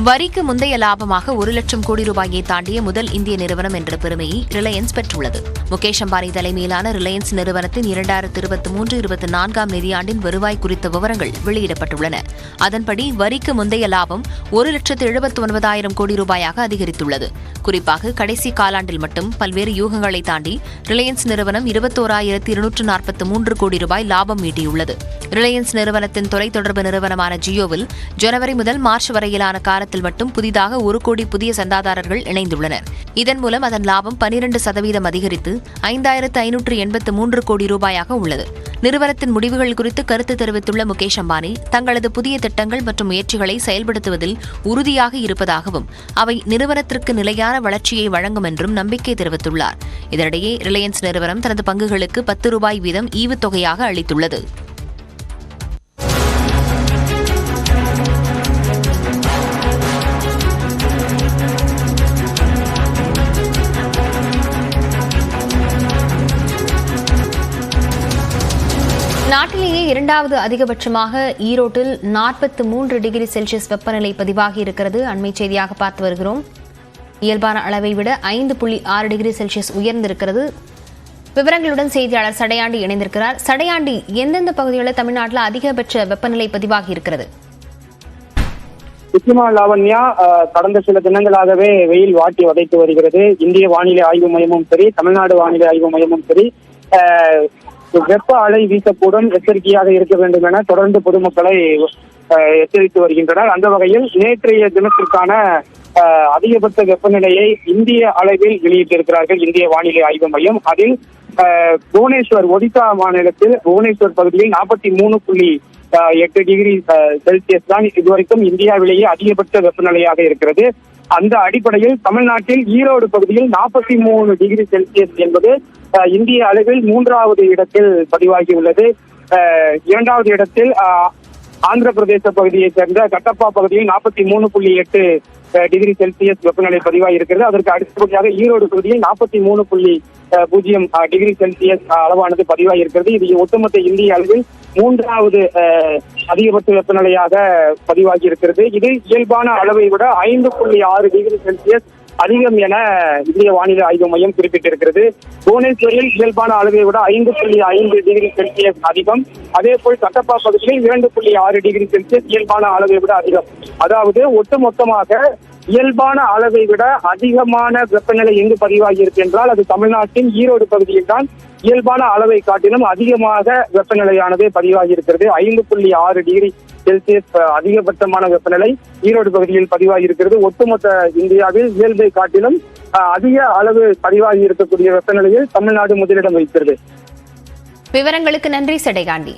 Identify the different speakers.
Speaker 1: வரிக்கு முந்தைய லாபமாக 1 லட்சம் கோடி ரூபாயை தாண்டிய முதல் இந்திய நிறுவனம் என்ற பெருமையை ரிலையன்ஸ் பெற்றுள்ளது. முகேஷ் அம்பானி தலைமையிலான ரிலையன்ஸ் நிறுவனத்தின் 2023-24 நிதியாண்டின் வருவாய் குறித்த விவரங்கள் வெளியிடப்பட்டுள்ளன. அதன்படி வரிக்கு முந்தைய லாபம் 1,79,000 கோடி ரூபாயாக அதிகரித்துள்ளது. குறிப்பாக கடைசி காலாண்டில் மட்டும் பல்வேறு யூகங்களை தாண்டி ரிலையன்ஸ் நிறுவனம் 21,243 கோடி ரூபாய் லாபம் ஈட்டியுள்ளது. ரிலையன்ஸ் நிறுவனத்தின் தொலைத்தொடர்பு நிறுவனமான ஜியோவில் ஜனவரி முதல் மார்ச் வரையிலான காலத்தில் மட்டும் புதிதாக 1 கோடி புதிய சந்தாதாரர்கள் இணைந்துள்ளனர். இதன் மூலம் அதன் லாபம் 12% அதிகரித்து 5,583 கோடி ரூபாயாக உள்ளது. நிறுவனத்தின் முடிவுகள் குறித்து கருத்து தெரிவித்துள்ள முகேஷ் அம்பானி, தங்களது புதிய திட்டங்கள் மற்றும் முயற்சிகளை செயல்படுத்துவதில் உறுதியாக இருப்பதாகவும் அவை நிறுவனத்திற்கு நிலையான வளர்ச்சியை வழங்கும் என்றும் நம்பிக்கை தெரிவித்துள்ளார். இதனிடையே ரிலையன்ஸ் நிறுவனம் தனது பங்குகளுக்கு 10 ரூபாய் வீதம் ஈவுத்தொகையாக அளித்துள்ளது. நாட்டிலேயே இரண்டாவது அதிகபட்சமாக ஈரோட்டில் 43 டிகிரி செல்சியஸ் வெப்பநிலை பதிவாகி இருக்கிறது. அண்மை செய்தியாக பார்த்து வருகிறோம். இயல்பான அளவை விட 5.6 டிகிரி செல்சியஸ் உயர்ந்திருக்கிறது. விவரங்களுடன் செய்தியாளர் சடையாண்டி இணைந்திருக்கிறார். சடையாண்டி, எந்தெந்த பகுதிகளில் தமிழ்நாட்டில் அதிகபட்ச வெப்பநிலை பதிவாகி இருக்கிறது?
Speaker 2: நிச்சயமா லாவண்யா, கடந்த சில தினங்களாகவே வெயில் வாட்டி வதைத்து வருகிறது. இந்திய வானிலை ஆய்வு மையமும் சரி, தமிழ்நாடு வானிலை ஆய்வு மையமும் சரி, வெப்ப அலை வீசக்கூடும், எச்சரிக்கையாக இருக்க வேண்டும் என தொடர்ந்து பொதுமக்களை எச்சரித்து வருகின்றனர். அந்த வகையில் நேற்றைய தினத்திற்கான அதிகபட்ச வெப்பநிலையை இந்திய அளவில் வெளியிட்டிருக்கிறார்கள் இந்திய வானிலை ஆய்வு மையம். அதில் புவனேஸ்வர், ஒடிசா மாநிலத்தில் புவனேஸ்வர் பகுதியில் 43.8 டிகிரி செல்சியஸ் தான் இதுவரைக்கும் இந்தியாவிலேயே அதிகபட்ச வெப்பநிலையாக இருக்கிறது. அந்த அடிப்படையில் தமிழ்நாட்டில் ஈரோடு பகுதியில் 43 டிகிரி செல்சியஸ் என்பது இந்திய அளவில் 3வது இடத்தில் பதிவாகியுள்ளது. 2வது இடத்தில் ஆந்திர பிரதேச பகுதியைச் சேர்ந்த கட்டப்பா பகுதியில் 43.8 டிகிரி செல்சியஸ் வெப்பநிலை பதிவாகி இருக்கிறது. அதற்கு அடுத்தபடியாக ஈரோடு பகுதியில் 43.0 டிகிரி செல்சியஸ் அளவானது பதிவாகி இருக்கிறது. இது ஒட்டுமொத்த இந்திய அளவில் 3வது அதிகபட்ச வெப்பநிலையாக பதிவாகி இருக்கிறது. இது இயல்பான அளவை விட 5.6 டிகிரி செல்சியஸ் அதிகம் என இந்திய வானிலை ஆய்வு மையம் குறிப்பிட்டிருக்கிறது. புவனேஸ்வரில் இயல்பான அளவை விட 5.5 டிகிரி செல்சியஸ் அதிகம். அதே போல் கட்டப்பா பகுதியில் 2.6 டிகிரி செல்சியஸ் இயல்பான அளவை விட அதிகம். அதாவது ஒட்டுமொத்தமாக இயல்பான அளவை விட அதிகமான வெப்பநிலை எங்கு பதிவாகி இருக்கு என்றால் அது தமிழ்நாட்டின் ஈரோடு பகுதியில் தான் இயல்பான அளவை காட்டிலும் அதிகமாக வெப்பநிலையானது பதிவாகி இருக்கிறது. 5.6 டிகிரி செல்சியஸ் அதிகபட்சமான வெப்பநிலை ஈரோடு பகுதியில் பதிவாகி இருக்கிறது. ஒட்டுமொத்த இந்தியாவில் இயல்பை காட்டிலும் அதிக அளவு பதிவாகி இருக்கக்கூடிய வெப்பநிலையில் தமிழ்நாடு முதலிடம் வைக்கிறது.
Speaker 1: விவரங்களுக்கு நன்றி சடைகாண்டி.